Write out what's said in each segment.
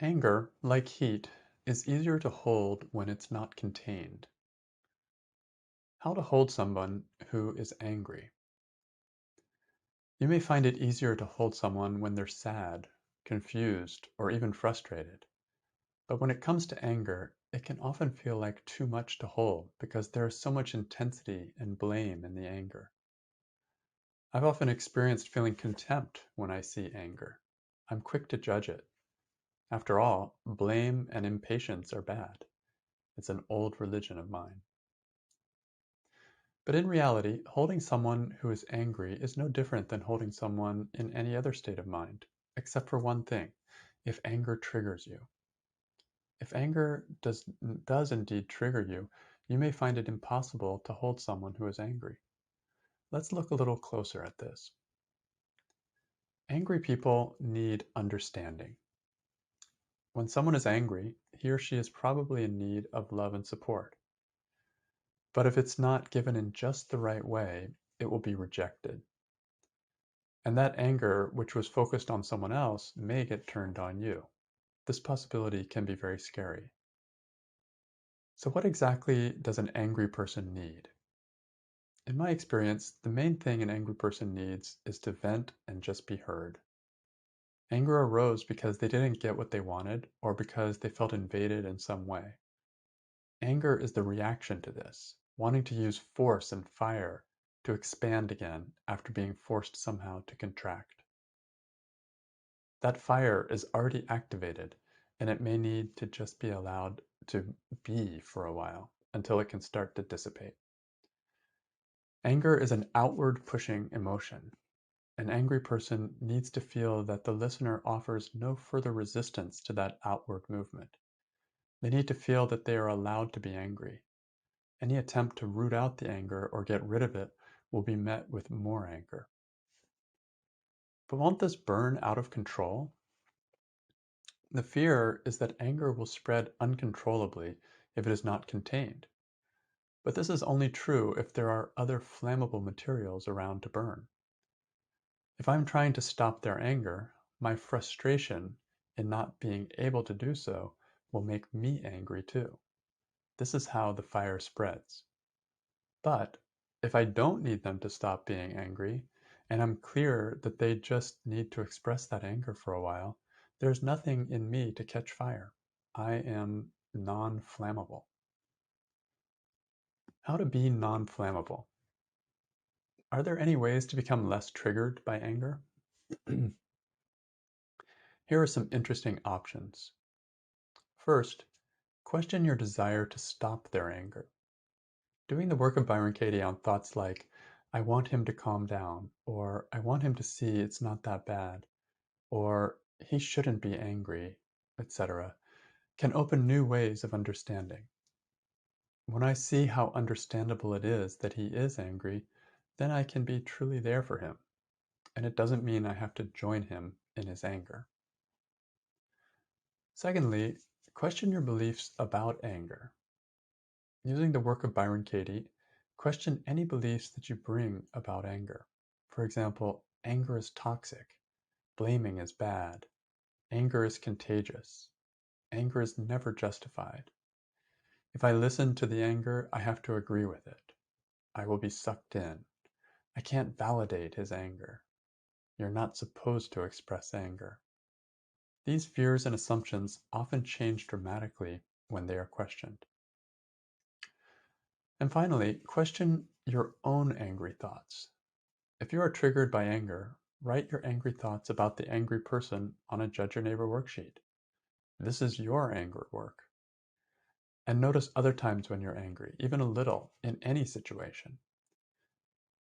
Anger, like heat, is easier to hold when it's not contained. How to hold someone who is angry. You may find it easier to hold someone when they're sad, confused, or even frustrated. But when it comes to anger, it can often feel like too much to hold because there is so much intensity and blame in the anger. I've often experienced feeling contempt when I see anger. I'm quick to judge it. After all, blame and impatience are bad. It's an old religion of mine. But in reality, holding someone who is angry is no different than holding someone in any other state of mind, except for one thing: if anger triggers you. If anger does indeed trigger you, you may find it impossible to hold someone who is angry. Let's look a little closer at this. Angry people need understanding. When someone is angry, he or she is probably in need of love and support. But if it's not given in just the right way, it will be rejected. And that anger, which was focused on someone else, may get turned on you. This possibility can be very scary. So, what exactly does an angry person need? In my experience, the main thing an angry person needs is to vent and just be heard. Anger arose because they didn't get what they wanted or because they felt invaded in some way. Anger is the reaction to this, wanting to use force and fire to expand again after being forced somehow to contract. That fire is already activated, and it may need to just be allowed to be for a while until it can start to dissipate. Anger is an outward pushing emotion. An angry person needs to feel that the listener offers no further resistance to that outward movement. They need to feel that they are allowed to be angry. Any attempt to root out the anger or get rid of it will be met with more anger. But won't this burn out of control? The fear is that anger will spread uncontrollably if it is not contained. But this is only true if there are other flammable materials around to burn. If I'm trying to stop their anger, my frustration in not being able to do so will make me angry too. This is how the fire spreads. But if I don't need them to stop being angry, and I'm clear that they just need to express that anger for a while, there's nothing in me to catch fire. I am non-flammable. How to be non-flammable. Are there any ways to become less triggered by anger? Here are some interesting options. First, question your desire to stop their anger. Doing the work of Byron Katie on thoughts like, I want him to calm down, or I want him to see it's not that bad, or he shouldn't be angry, etc., can open new ways of understanding. When I see how understandable it is that he is angry, then I can be truly there for him, and it doesn't mean I have to join him in his anger. Secondly, question your beliefs about anger. Using the work of Byron Katie, question any beliefs that you bring about anger. For example, anger is toxic, blaming is bad, anger is contagious, anger is never justified. If I listen to the anger, I have to agree with it. I will be sucked in. I can't validate his anger. You're not supposed to express anger. These fears and assumptions often change dramatically when they are questioned. And finally, question your own angry thoughts. If you are triggered by anger, write your angry thoughts about the angry person on a Judge Your Neighbor worksheet. This is your anger work. And notice other times when you're angry, even a little, in any situation.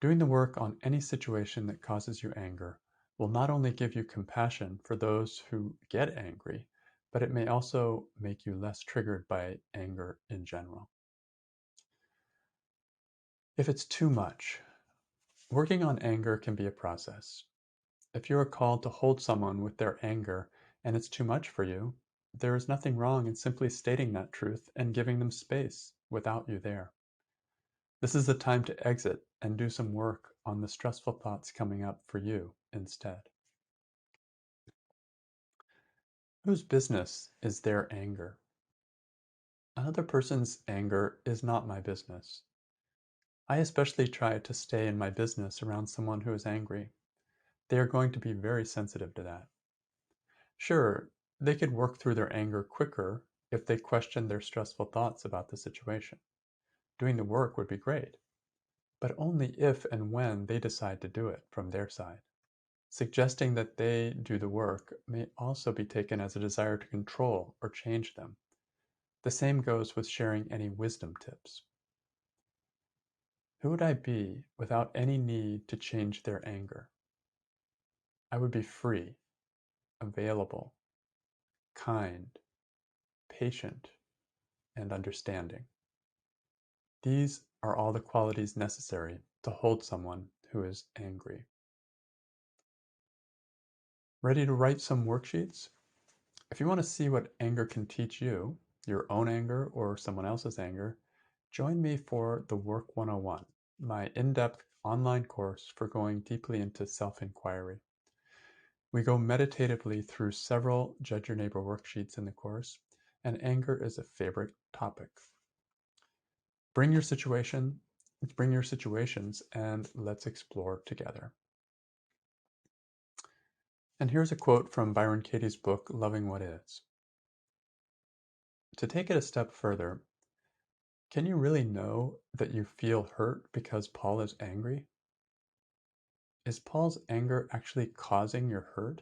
Doing the work on any situation that causes you anger will not only give you compassion for those who get angry, but it may also make you less triggered by anger in general. If it's too much, working on anger can be a process. If you are called to hold someone with their anger and it's too much for you, there is nothing wrong in simply stating that truth and giving them space without you there. This is the time to exit and do some work on the stressful thoughts coming up for you instead. Whose business is their anger? Another person's anger is not my business. I especially try to stay in my business around someone who is angry. They are going to be very sensitive to that. Sure, they could work through their anger quicker if they questioned their stressful thoughts about the situation. Doing the work would be great, but only if and when they decide to do it from their side. Suggesting that they do the work may also be taken as a desire to control or change them. The same goes with sharing any wisdom tips. Who would I be without any need to change their anger? I would be free, available, kind, patient, and understanding. These are all the qualities necessary to hold someone who is angry. Ready to write some worksheets? If you want to see what anger can teach you, your own anger or someone else's anger, join me for the Work 101, my in-depth online course for going deeply into self-inquiry. We go meditatively through several Judge Your Neighbor worksheets in the course, and anger is a favorite topic. Bring your situation, bring your situations, and let's explore together. And here's a quote from Byron Katie's book, Loving What Is. To take it a step further, can you really know that you feel hurt because Paul is angry? Is Paul's anger actually causing your hurt?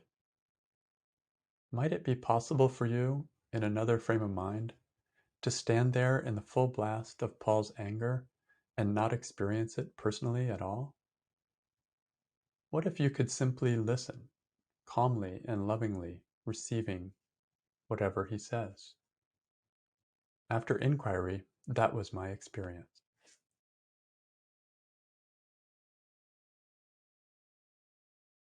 Might it be possible for you, in another frame of mind, to stand there in the full blast of Paul's anger and not experience it personally at all? What if you could simply listen, calmly and lovingly receiving whatever he says? After inquiry, that was my experience.